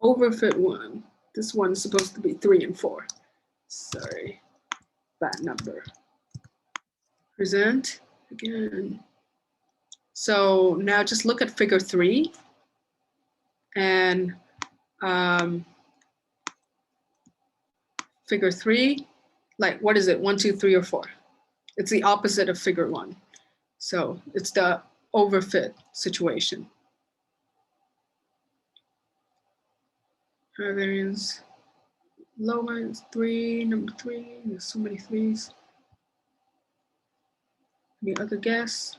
Overfit one, this one is supposed to be 3 and 4. Sorry, bad number. Present again. So now just look at figure 3 and figure 3, like what is it, 1, 2, 3, or 4? It's the opposite of figure 1. So it's the overfit situation. High variance, low variance, 3, number 3, there's so many 3s. Any other guess?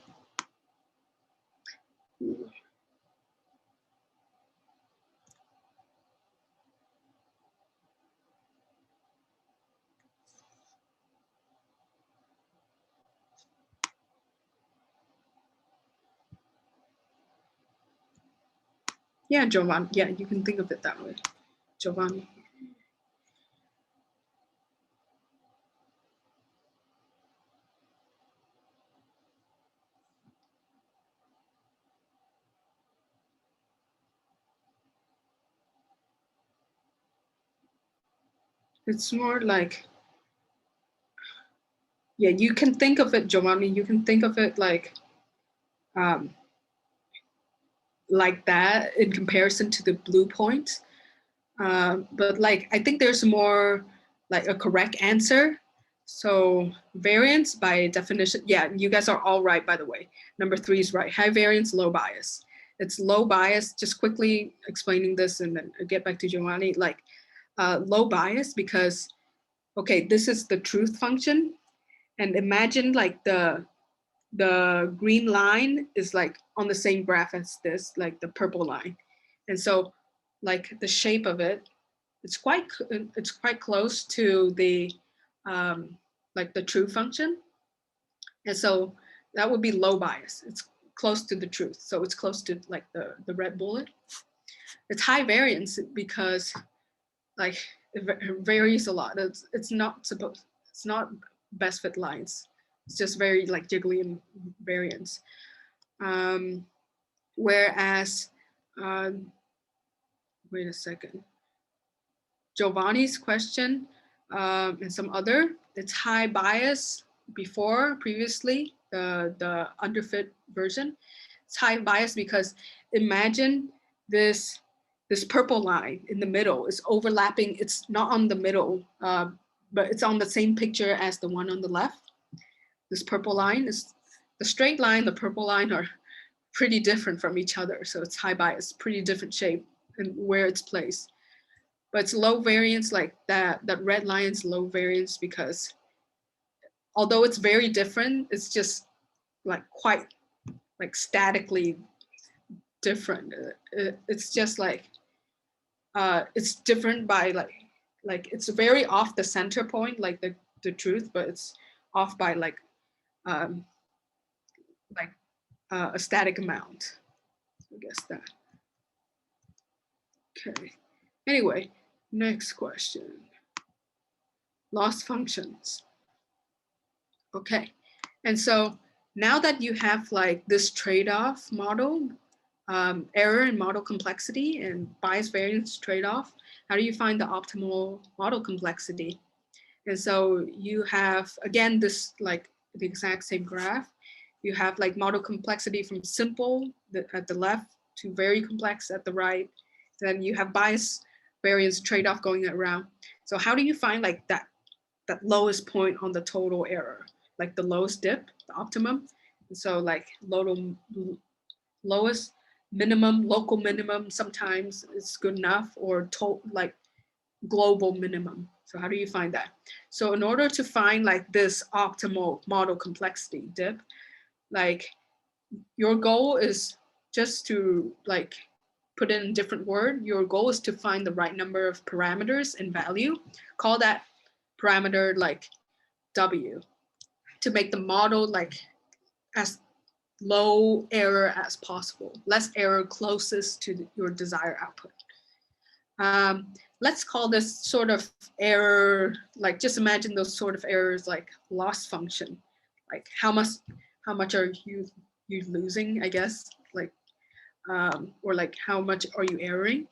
Yeah, Giovanni. Yeah, you can think of it that way. Giovanni. It's more like, yeah, you can think of it, Giovanni, you can think of it like that in comparison to the blue point. But like, I think there's more like a correct answer. So variance by definition, yeah, you guys are all right, by the way. Number 3 is right, high variance, low bias. It's low bias, just quickly explaining this and then I'll get back to Giovanni, like low bias because, okay, this is the truth function. And imagine like the green line is like on the same graph as this, like the purple line. And so like the shape of it, it's quite close to the like the true function. And so that would be low bias. It's close to the truth. So it's close to like the red bullet. It's high variance because like it varies a lot. It's not best fit lines. It's just very like jiggly and variance. Whereas, wait a second, Giovanni's question and some other, it's high bias previously, the underfit version. It's high bias because imagine this purple line in the middle is overlapping. It's not on the middle, but it's on the same picture as the one on the left. This purple line is the straight line, the purple line are pretty different from each other. So it's high bias, pretty different shape and where it's placed. But it's low variance, like that red line is low variance because although it's very different, it's just like quite like statically different. It's just like, it's different by like it's very off the center point, like the truth, but it's off by like a static amount. I guess that. Okay. Anyway, next question. Loss functions. Okay. And so now that you have like this trade-off model, error and model complexity and bias variance trade-off, how do you find the optimal model complexity? And so you have, again, this like the exact same graph. You have like model complexity from simple at the left to very complex at the right. Then you have bias variance trade-off going around. So how do you find like that lowest point on the total error, like the lowest dip, the optimum? And so like lowest minimum, local minimum sometimes is good enough, or like global minimum. So how do you find that? So in order to find like this optimal model complexity dip, like your goal is just to like put in a different word. Your goal is to find the right number of parameters and value. Call that parameter like W, to make the model like as low error as possible, less error closest to your desired output. Let's call this sort of error, like just imagine those sort of errors like loss function, like how much are you losing, I guess, like, or like how much are you erroring?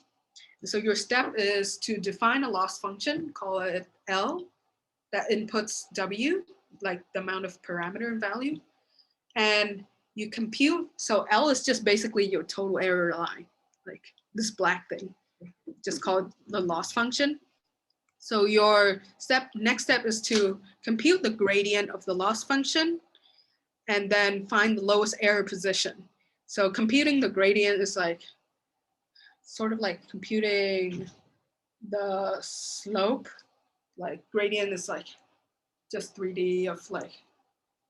So your step is to define a loss function, call it L, that inputs W, like the amount of parameter value, and you compute. So L is just basically your total error line, like this black thing, just call it the loss function. So your next step is to compute the gradient of the loss function and then find the lowest error position. So computing the gradient is like sort of like computing the slope. Like gradient is like just 3D of like,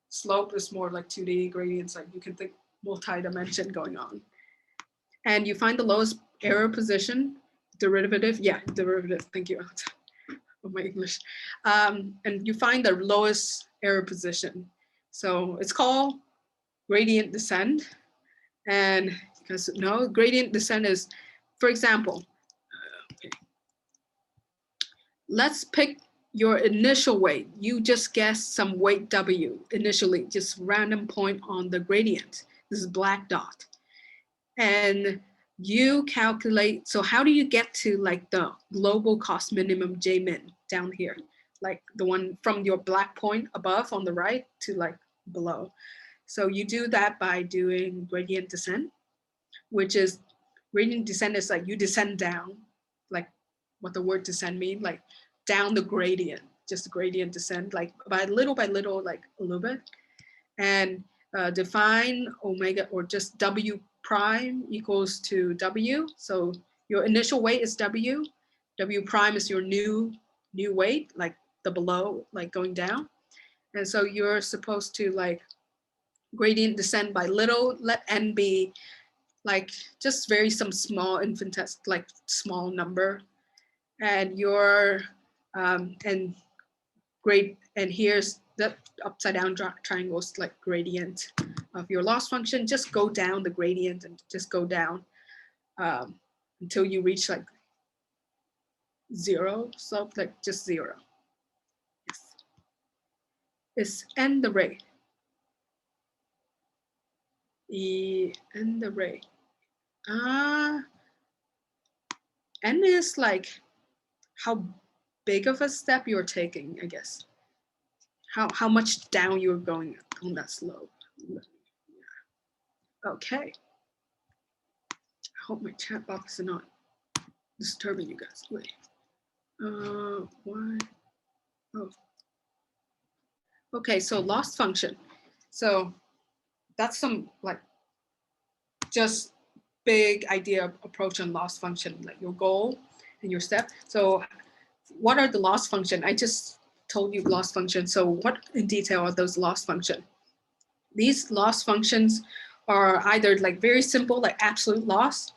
slope is more like 2D, gradients like you can think multi-dimension going on. And you find the lowest error position, derivative, thank you. Oh, my English. And you find the lowest error position. So it's called gradient descent. And because no, gradient descent is, for example, okay, let's pick your initial weight. You just guess some weight W initially, just random point on the gradient. This is black dot. And you calculate, so how do you get to like the global cost minimum J min down here? Like the one from your black point above on the right to like below. So you do that by doing gradient descent, which is, gradient descent is like you descend down, like what the word descend mean, like down the gradient, just gradient descent, like by little, like a little bit. And define omega, or just W prime equals to W. So your initial weight is W. W prime is your new weight, like the below, like going down. And so you're supposed to like gradient descend by little, let N be like just very some small infinitesimal, like small number. And your, and grade, and here's the upside down triangles like gradient of your loss function. Just go down the gradient and just go down until you reach like 0, so like just 0. Yes. Is n the rate? N the rate. N is like how big of a step you're taking, I guess. How much down you're going on that slope. Okay. I hope my chat box is not disturbing you guys. Wait. Why? Oh. Okay, so loss function. So that's some like just big idea approach on loss function, like your goal and your step. So what are the loss function? I just told you loss function. So what in detail are those loss function? These loss functions are either like very simple, like absolute loss.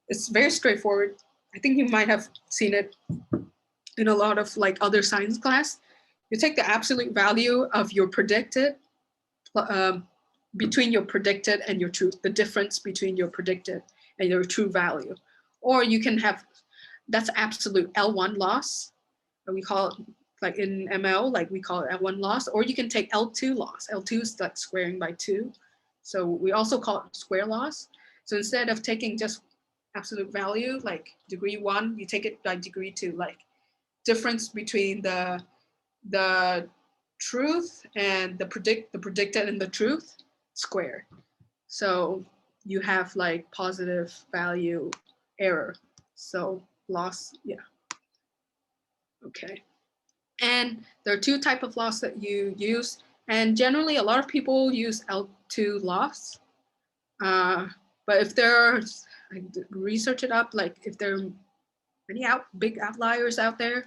It's very straightforward. I think you might have seen it in a lot of like other science class. You take the absolute value of your predicted between your predicted and your true, the difference between your predicted and your true value. Or you can have, that's absolute L1 loss. We call it, like in ML, like we call it L1 loss, or you can take L2 loss. L2 is like squaring by 2. So we also call it square loss. So instead of taking just absolute value, like degree 1, you take it by degree 2, like difference between the truth and the predicted and the truth squared. So you have like positive value error. So loss, yeah. Okay. And there are 2 types of loss that you use. And generally a lot of people use L2 loss. But if there's, I research it up, like if there are many big outliers out there,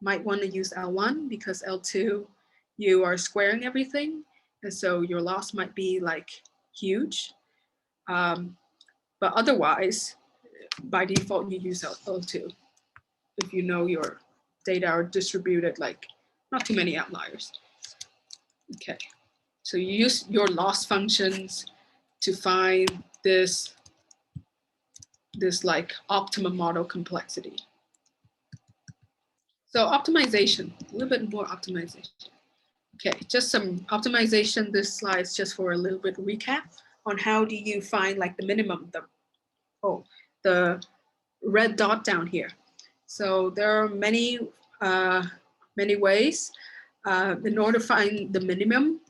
might want to use L1 because L2, you are squaring everything. And so your loss might be like huge. But otherwise, by default, you use L2 if you know your data are distributed, like not too many outliers. Okay, so you use your loss functions to find this like optimum model complexity. So optimization, a little bit more optimization. Okay, just some optimization. This slide is just for a little bit recap on how do you find like the minimum, the red dot down here. So there are many ways in order to find the minimum.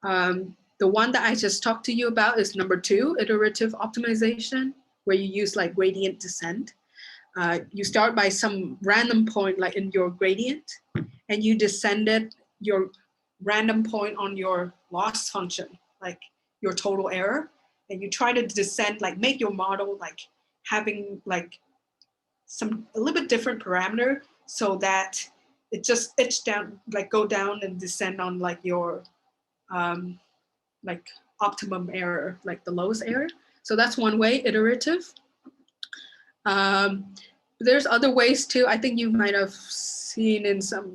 The one that I just talked to you about is number 2, iterative optimization, where you use like gradient descent. You start by some random point like in your gradient, and you descended your random point on your loss function, like your total error, and you try to descend, like make your model like having like a little bit different parameter so that it just itch down, like go down and descend on like your like optimum error, like the lowest error. So that's one way, iterative. There's other ways too. I think you might have seen in some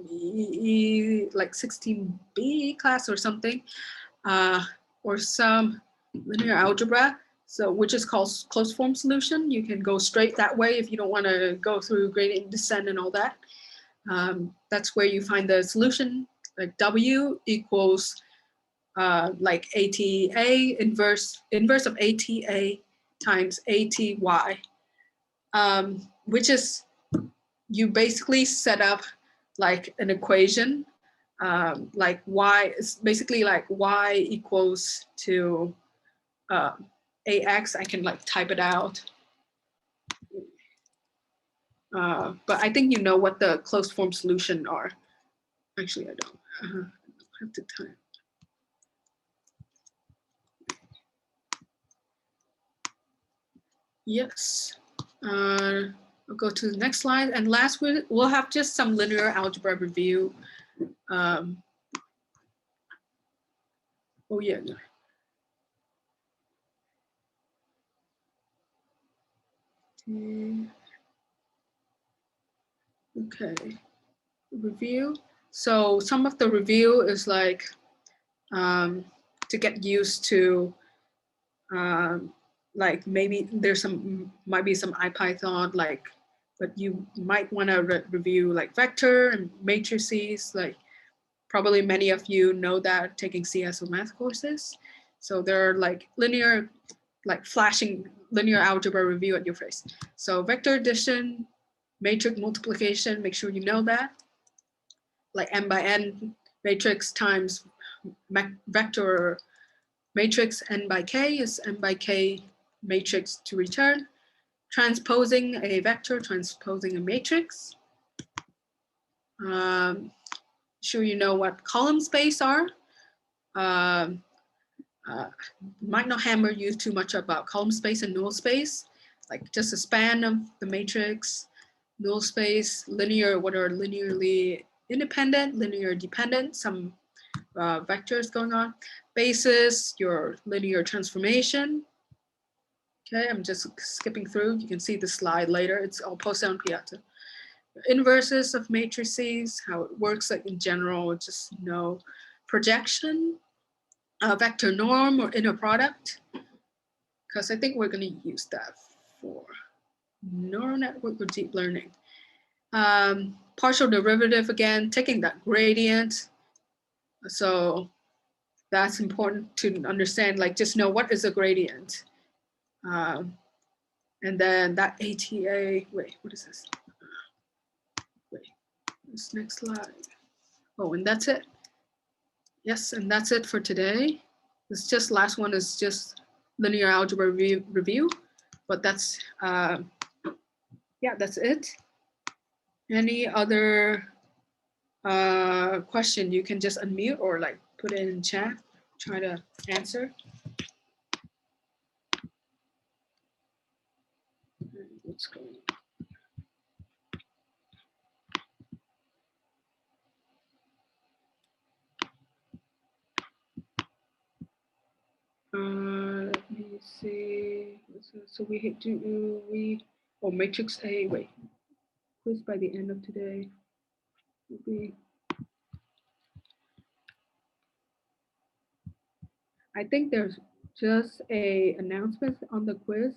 like 16B class or something, or some linear algebra. So which is called closed form solution. You can go straight that way if you don't want to go through gradient descent and all that. That's where you find the solution, like W equals like ATA, inverse of ATA times ATY, which is you basically set up like an equation, like Y is basically like Y equals to AX. I can like type it out. But I think you know what the closed form solution are. Actually, I don't. I have to type. Yes. I'll go to the next slide. And last, we'll have just some linear algebra review. Oh yeah. Okay. Review. So some of the review is like to get used to like maybe there's might be some IPython like but you might want to review like vector and matrices. Like probably many of you know that taking CS or math courses. So there are like linear, like flashing linear algebra review at your face. So vector addition, matrix multiplication, make sure you know that. Like n by n matrix times vector matrix n by k is n by k matrix to return. Transposing a vector, transposing a matrix. Sure you know what column space are. Might not hammer you too much about column space and null space, like just a span of the matrix, null space, linear, what are linearly independent, linear dependent, some vectors going on. Basis, your linear transformation. Okay, I'm just skipping through. You can see the slide later. It's all posted on Piazza. Inverses of matrices, how it works like in general, just know projection, vector norm or inner product, because I think we're going to use that for neural network or deep learning. Partial derivative, again, taking that gradient. So that's important to understand, like just know what is a gradient. And then that ATA, wait, what is this? Wait, this next slide. Oh, and that's it. Yes, and that's it for today. This just last one is just linear algebra review, but that's, yeah, that's it. Any other question, you can just unmute or like put it in chat, try to answer. What's going on? Let me see. So oh, matrix A, wait. Quiz by the end of today. I think there's just a announcement on the quiz.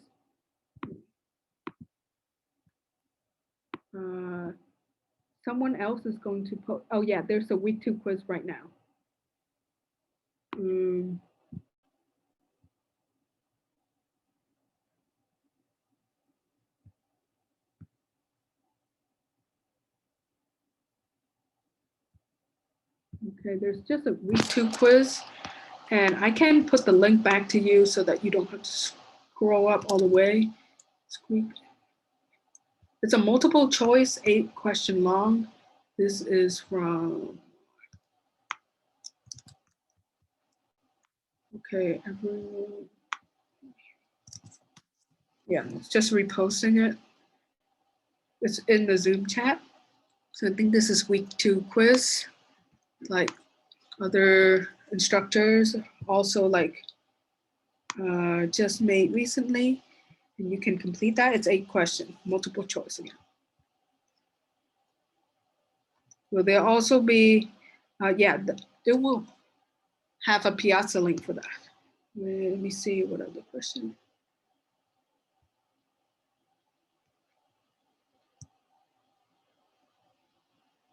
Someone else is going to post. Oh yeah, there's a week 2 quiz right now. Okay, there's just a week 2 quiz, and I can put the link back to you so that you don't have to scroll up all the way. It's a multiple choice, 8 question long. This is from, okay, everyone. Yeah, it's just reposting it. It's in the Zoom chat. So I think this is week 2 quiz. Like other instructors also like just made recently, and you can complete that. It's 8 questions, multiple choice again. Will there also be, yeah, it will have a Piazza link for that. Let me see what other question.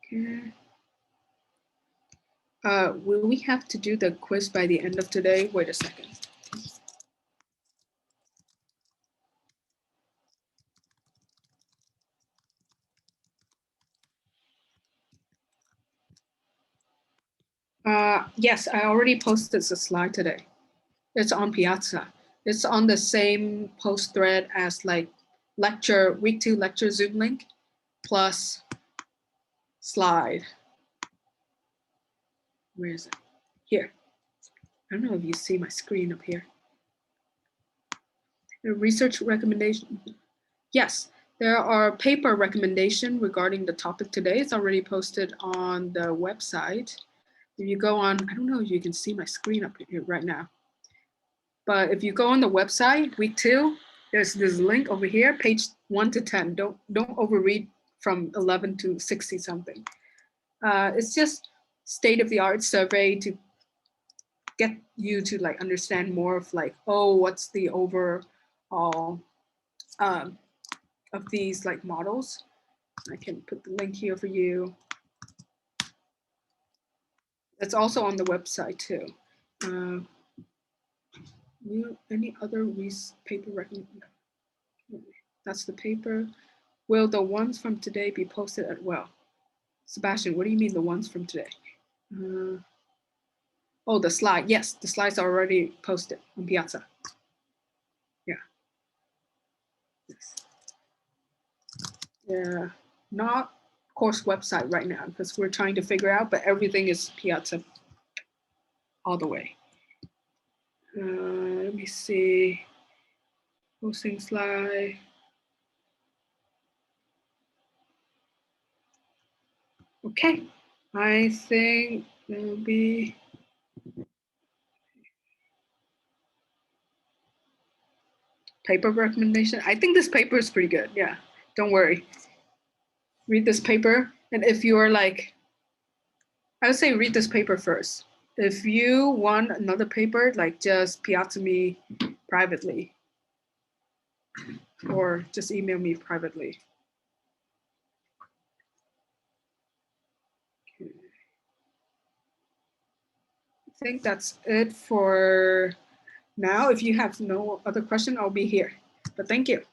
Okay. Will we have to do the quiz by the end of today? Wait a second. Yes, I already posted the slide today. It's on Piazza. It's on the same post thread as like lecture, week 2 lecture Zoom link plus slide. Where is it? Here. I don't know if you see my screen up here. A research recommendation. Yes, there are paper recommendation regarding the topic today. It's already posted on the website. If you go on, I don't know if you can see my screen up here right now. But if you go on the website, week 2, there's this link over here, page 1 to 10. Don't overread from 11 to 60 something. It's just state-of-the-art survey to get you to like understand more of like, oh, what's the overall of these like models. I can put the link here for you. It's also on the website too. Any other paper recommendation? That's the paper. Will the ones from today be posted as well? Sebastian, what do you mean the ones from today? Oh, the slide. Yes, the slides are already posted on Piazza. Yeah. Yes. Yeah, not course website right now because we're trying to figure out, but everything is Piazza all the way. Let me see. Posting slide. Okay, I think there'll be paper recommendation. I think this paper is pretty good. Yeah, don't worry. Read this paper. And if you're like, I would say read this paper first. If you want another paper, like just Piazza me privately or just email me privately. Okay. I think that's it for now. If you have no other question, I'll be here. But thank you.